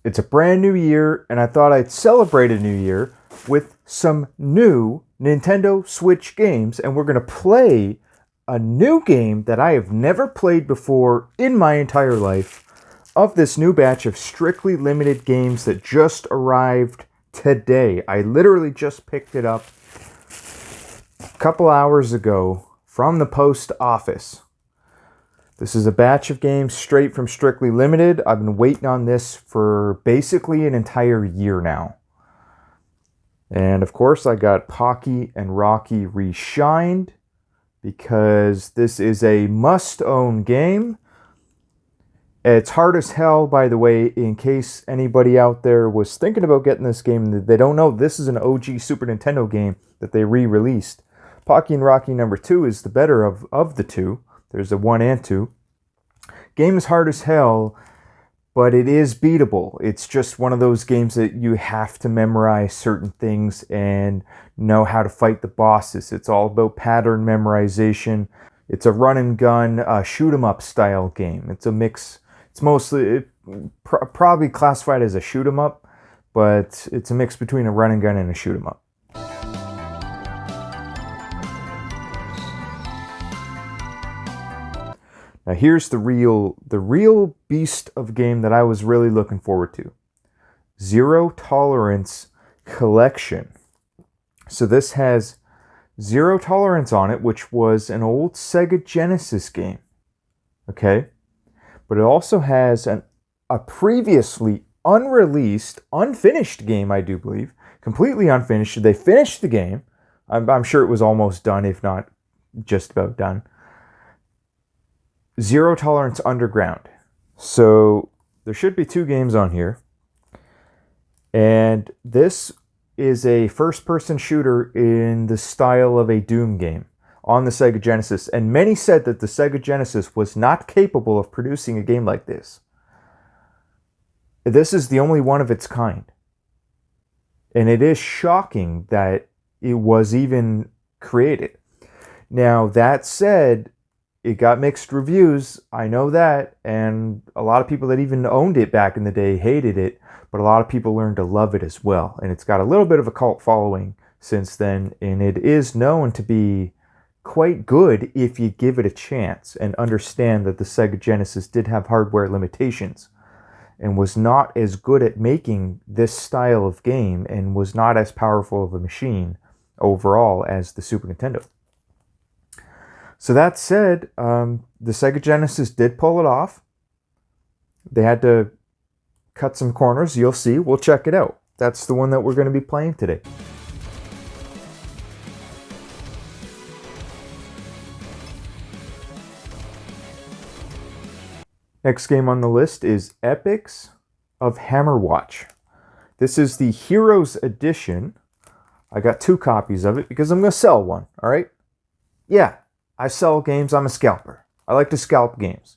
It's a brand new year, and I thought I'd celebrate a new year with some new Nintendo Switch games, and we're going to play a new game that I have never played before in my entire life of this new batch of strictly limited games that just arrived today. I literally just picked it up a couple hours ago from the post office. This is a batch of games straight from Strictly Limited. I've been waiting on this for basically an entire year now. And of course, I got Pocky and Rocky Reshine because this is a must-own game. It's hard as hell, by the way, in case anybody out there was thinking about getting this game. They don't know this is an OG Super Nintendo game that they re-released. Pocky and Rocky number 2 is the better of the two. There's a 1 and 2. Game is hard as hell, but it is beatable. It's just one of those games that you have to memorize certain things and know how to fight the bosses. It's all about pattern memorization. It's a run and gun, shoot 'em up style game. It's a mix. It's mostly probably classified as a shoot 'em up, but it's a mix between a run and gun and a shoot 'em up. Now here's the real beast of game that I was really looking forward to. Zero Tolerance Collection. So this has Zero Tolerance on it, which was an old Sega Genesis game. Okay? But it also has a previously unreleased, unfinished game, I do believe. Completely unfinished. They finished the game. I'm sure it was almost done, if not just about done. Zero Tolerance Underground. So there should be 2 games on here. And this is a first-person shooter in the style of a Doom game on the Sega Genesis. And many said that the Sega Genesis was not capable of producing a game like this. This is the only one of its kind. And it is shocking that it was even created. Now, that said, it got mixed reviews, I know that, and a lot of people that even owned it back in the day hated it, but a lot of people learned to love it as well. And it's got a little bit of a cult following since then, and it is known to be quite good if you give it a chance and understand that the Sega Genesis did have hardware limitations and was not as good at making this style of game and was not as powerful of a machine overall as the Super Nintendo. So that said, the Sega Genesis did pull it off. They had to cut some corners. You'll see. We'll check it out. That's the one that we're going to be playing today. Next game on the list is Epics of Hammerwatch. This is the Heroes Edition. I got 2 copies of it because I'm going to sell one. All right? Yeah. I sell games. I'm a scalper. I like to scalp games.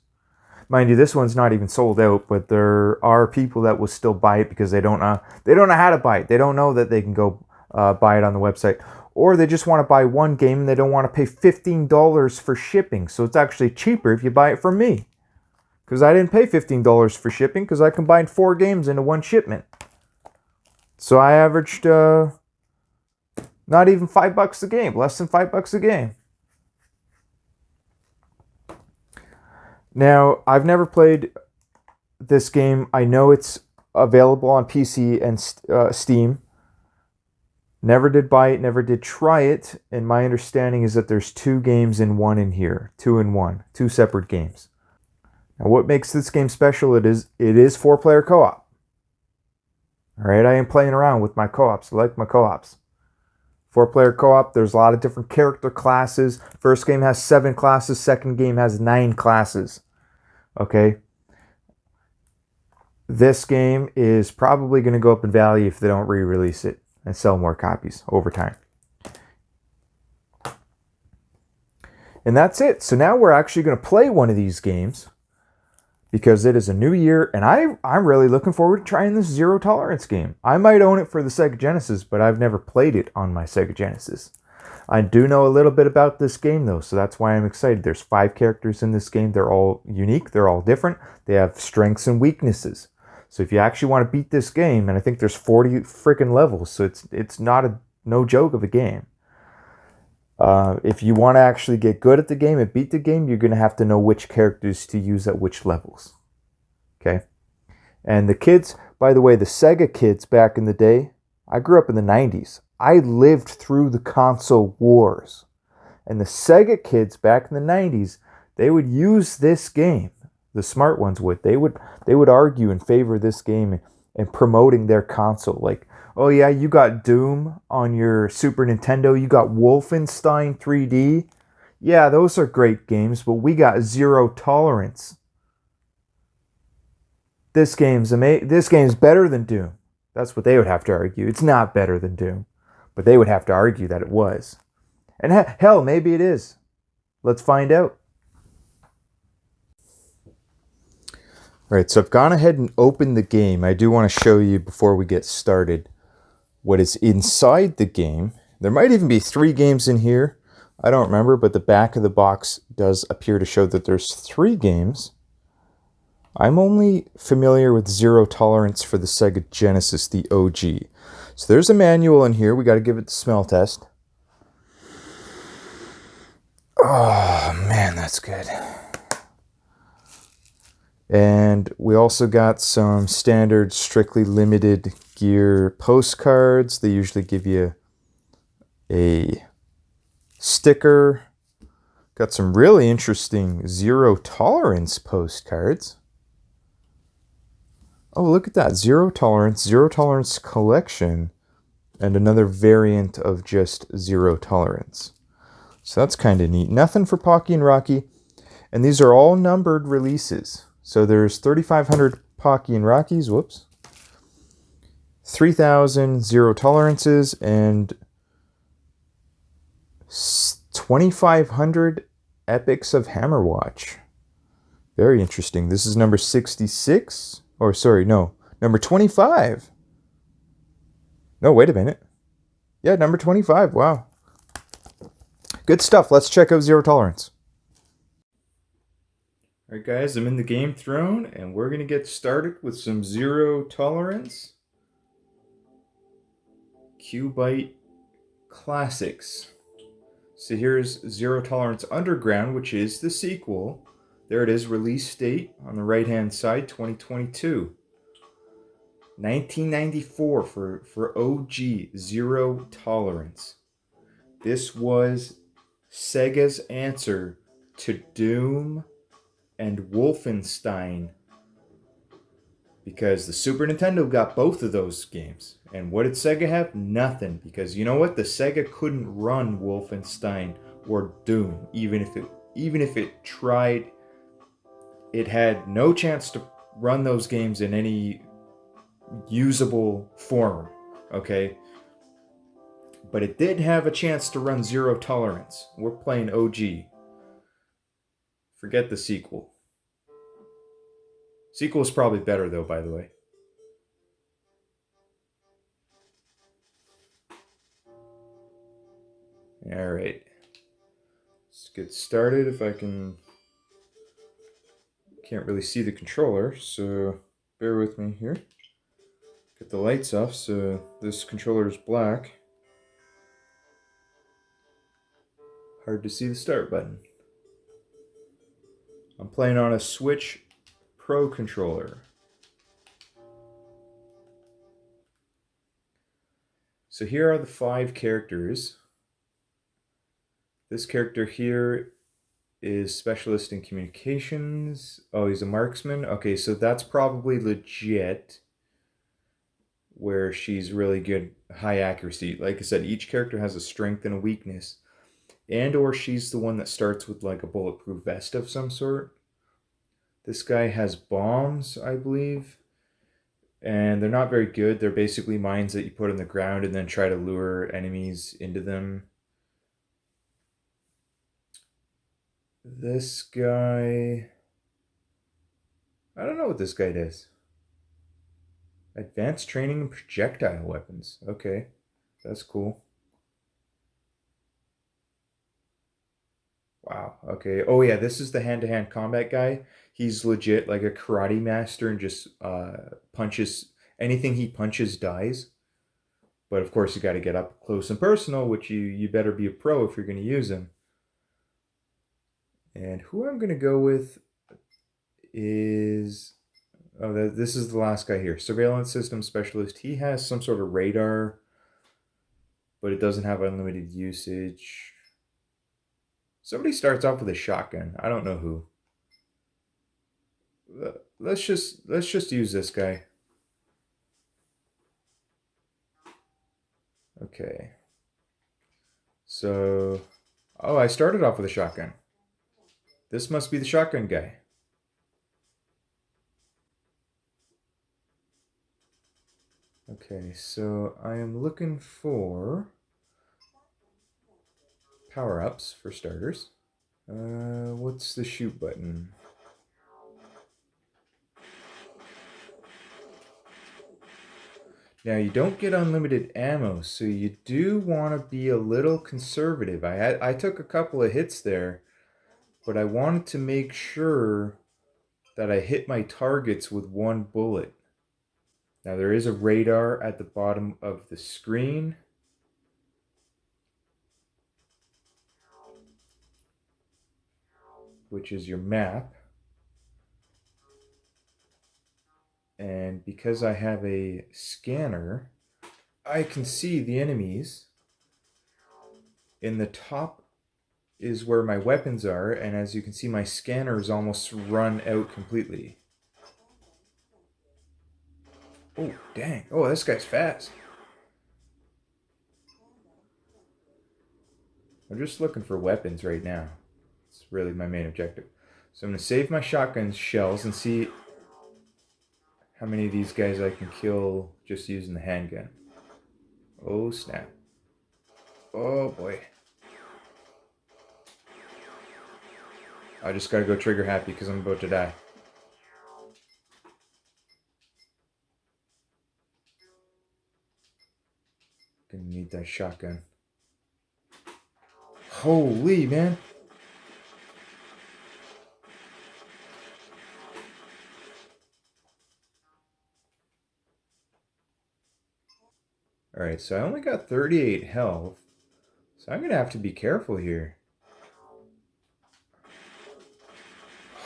Mind you, this one's not even sold out, but there are people that will still buy it because they don't know how to buy it. They don't know that they can go buy it on the website. Or they just want to buy one game and they don't want to pay $15 for shipping. So it's actually cheaper if you buy it from me. Because I didn't pay $15 for shipping because I combined 4 games into one shipment. So I averaged not even $5 a game. Less than $5 a game. Now, I've never played this game. I know it's available on PC and Steam. Never did buy it, never did try it. And my understanding is that there's 2 games in one in here. 2 in 1. 2 separate games. Now, what makes this game special? It is 4-player co-op. Alright, I am playing around with my co-ops. I like my co-ops. 4-player co-op, there's a lot of different character classes. First game has 7 classes. Second game has 9 classes. Okay? This game is probably going to go up in value if they don't re-release it and sell more copies over time. And that's it. So now we're actually going to play one of these games because it is a new year, and I'm really looking forward to trying this Zero Tolerance game. I might own it for the Sega Genesis, but I've never played it on my Sega Genesis. I do know a little bit about this game, though, so that's why I'm excited. There's 5 characters in this game. They're all unique. They're all different. They have strengths and weaknesses. So if you actually want to beat this game, and I think there's 40 freaking levels, so it's not no joke of a game. If you want to actually get good at the game and beat the game, you're going to have to know which characters to use at which levels. Okay? And the kids, by the way, the Sega kids back in the day, I grew up in the 90s. I lived through the console wars. And the Sega kids back in the 90s, they would use this game. The smart ones would. They would argue in favor of this game and promoting their console. Like, oh yeah, you got Doom on your Super Nintendo. You got Wolfenstein 3D. Yeah, those are great games, but we got zero tolerance. This game's better than Doom. That's what they would have to argue. It's not better than Doom, but they would have to argue that it was. And hell, maybe it is. Let's find out. All right, so I've gone ahead and opened the game. I do want to show you before we get started what is inside the game. There might even be 3 games in here. I don't remember, but the back of the box does appear to show that there's 3 games. I'm only familiar with Zero Tolerance for the Sega Genesis, the OG. So there's a manual in here. We got to give it the smell test. Oh, man, that's good. And we also got some standard strictly limited gear postcards. They usually give you a sticker. Got some really interesting Zero Tolerance postcards. Oh, look at that. Zero Tolerance collection, and another variant of just Zero Tolerance. So that's kind of neat. Nothing for Pocky and Rocky. And these are all numbered releases. So there's 3,500 Pocky and Rockies, 3,000 Zero Tolerances, and 2,500 Epics of Hammerwatch. Very interesting. This is number 66. Or sorry, no, number 25. No, wait a minute. Yeah, number 25. Wow. Good stuff. Let's check out Zero Tolerance. All right, guys, I'm in the game throne, and we're going to get started with some Zero Tolerance Q-Byte Classics. So here's Zero Tolerance Underground, which is the sequel. There it is, release date on the right-hand side, 2022. 1994 for OG Zero Tolerance. This was Sega's answer to Doom and Wolfenstein, because the Super Nintendo got both of those games. And what did Sega have? Nothing. Because you know what? The Sega couldn't run Wolfenstein or Doom, even if it tried. It had no chance to run those games in any usable form, okay? But it did have a chance to run Zero Tolerance. We're playing OG. Forget the sequel. Sequel is probably better, though, by the way. Alright. Let's get started. If I can... Can't really see the controller, so bear with me here. Get the lights off, so this controller is black. Hard to see the start button. I'm playing on a Switch Pro controller. So here are the 5 characters. This character here is specialist in communications. Oh, he's a marksman. Okay, so that's probably legit, where she's really good, high accuracy. Like I said, each character has a strength and a weakness. And or she's the one that starts with like a bulletproof vest of some sort. This guy has bombs, I believe. And they're not very good. They're basically mines that you put on the ground and then try to lure enemies into them. This guy... I don't know what this guy does. Advanced training in projectile weapons. Okay, that's cool. Wow. Okay. Oh yeah, this is the hand-to-hand combat guy. He's legit like a karate master and just punches anything he punches dies. But of course, you got to get up close and personal, which you better be a pro if you're going to use him. And who I'm going to go with is this is the last guy here, surveillance system specialist. He has some sort of radar, but it doesn't have unlimited usage. Somebody starts off with a shotgun. I don't know who. Let's just use this guy. Okay. So, oh, I started off with a shotgun. This must be the shotgun guy. Okay, so I am looking for power-ups for starters. What's the shoot button? Now, you don't get unlimited ammo, so you do want to be a little conservative. I took a couple of hits there, but I wanted to make sure that I hit my targets with one bullet. Now, there is a radar at the bottom of the screen. Which is your map. And because I have a scanner, I can see the enemies. In the top is where my weapons are, and as you can see, my scanner is almost run out completely. Oh, dang. Oh, this guy's fast. I'm just looking for weapons right now. It's really my main objective. So I'm going to save my shotgun shells and see how many of these guys I can kill just using the handgun. Oh, snap. Oh, boy. I just gotta go trigger happy because I'm about to die. Gonna need that shotgun. Holy, man. Alright, so I only got 38 health. So I'm gonna have to be careful here.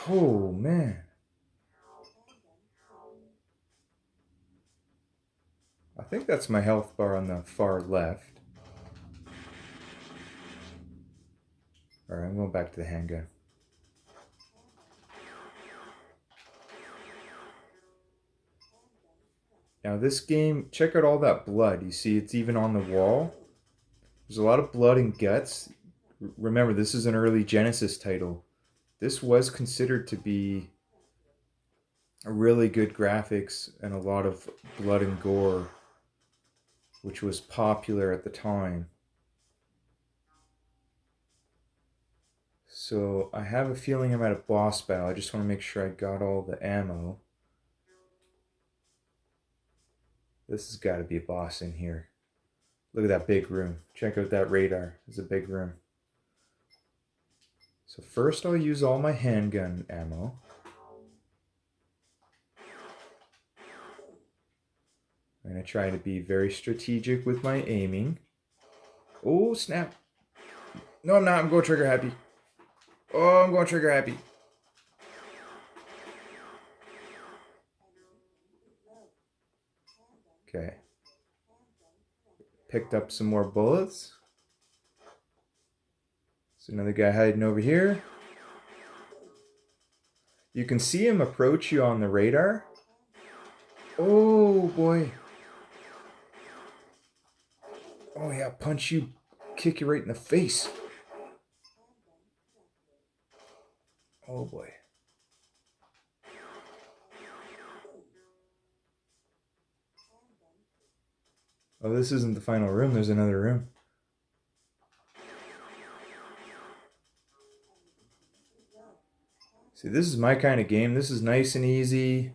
Oh, man. I think that's my health bar on the far left. Alright, I'm going back to the handgun. Now this game, check out all that blood. You see it's even on the wall. There's a lot of blood and guts. Remember, this is an early Genesis title. This was considered to be a really good graphics and a lot of blood and gore, which was popular at the time. So I have a feeling I'm at a boss battle. I just want to make sure I got all the ammo. This has got to be a boss in here. Look at that big room. Check out that radar. It's a big room. So first I'll use all my handgun ammo. I'm going to try to be very strategic with my aiming. Oh, snap. No, I'm not. I'm going trigger happy. Oh, I'm going trigger happy. Okay. Picked up some more bullets. There's another guy hiding over here. You can see him approach you on the radar. Oh, boy. Oh, yeah, punch you, kick you right in the face. Oh, boy. Oh, this isn't the final room. There's another room. See, this is my kind of game. This is nice and easy.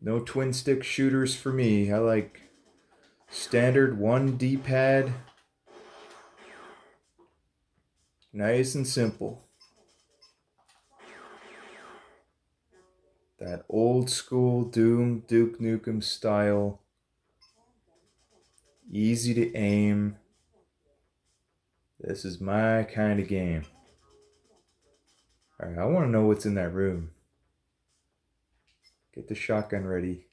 No twin stick shooters for me. I like standard one D-pad. Nice and simple. That old school Doom Duke Nukem style. Easy to aim. This is my kind of game. Alright, I want to know what's in that room. Get the shotgun ready.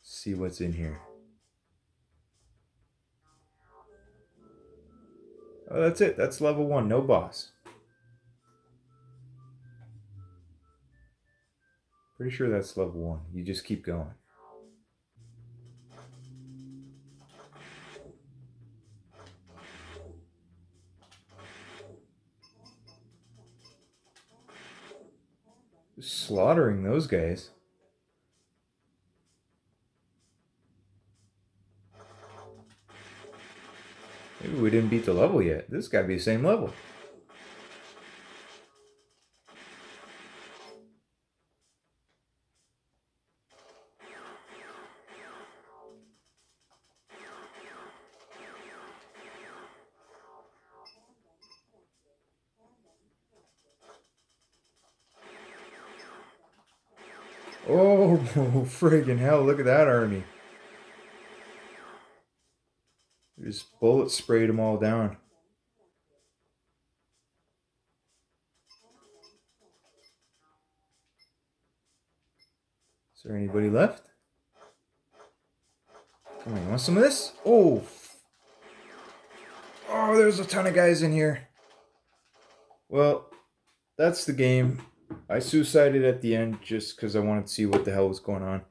See what's in here. Oh, that's it. That's level 1. No boss. Pretty sure that's level 1. You just keep going. Just slaughtering those guys. Maybe we didn't beat the level yet. This gotta be the same level. Oh, friggin' hell, look at that army. Just bullet sprayed them all down. Is there anybody left? Come on, you want some of this? Oh! Oh, there's a ton of guys in here. Well, that's the game. I suicided at the end just because I wanted to see what the hell was going on.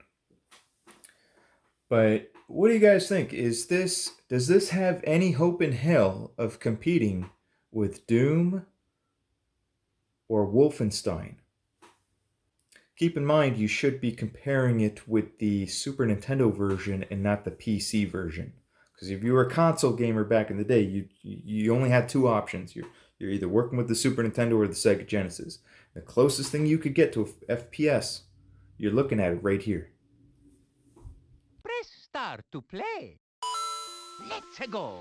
But what do you guys think? Does this have any hope in hell of competing with Doom or Wolfenstein? Keep in mind, you should be comparing it with the Super Nintendo version and not the PC version. Because if you were a console gamer back in the day, you only had two options. You're either working with the Super Nintendo or the Sega Genesis. The closest thing you could get to a FPS, you're looking at it right here. Press start to play. Let's go.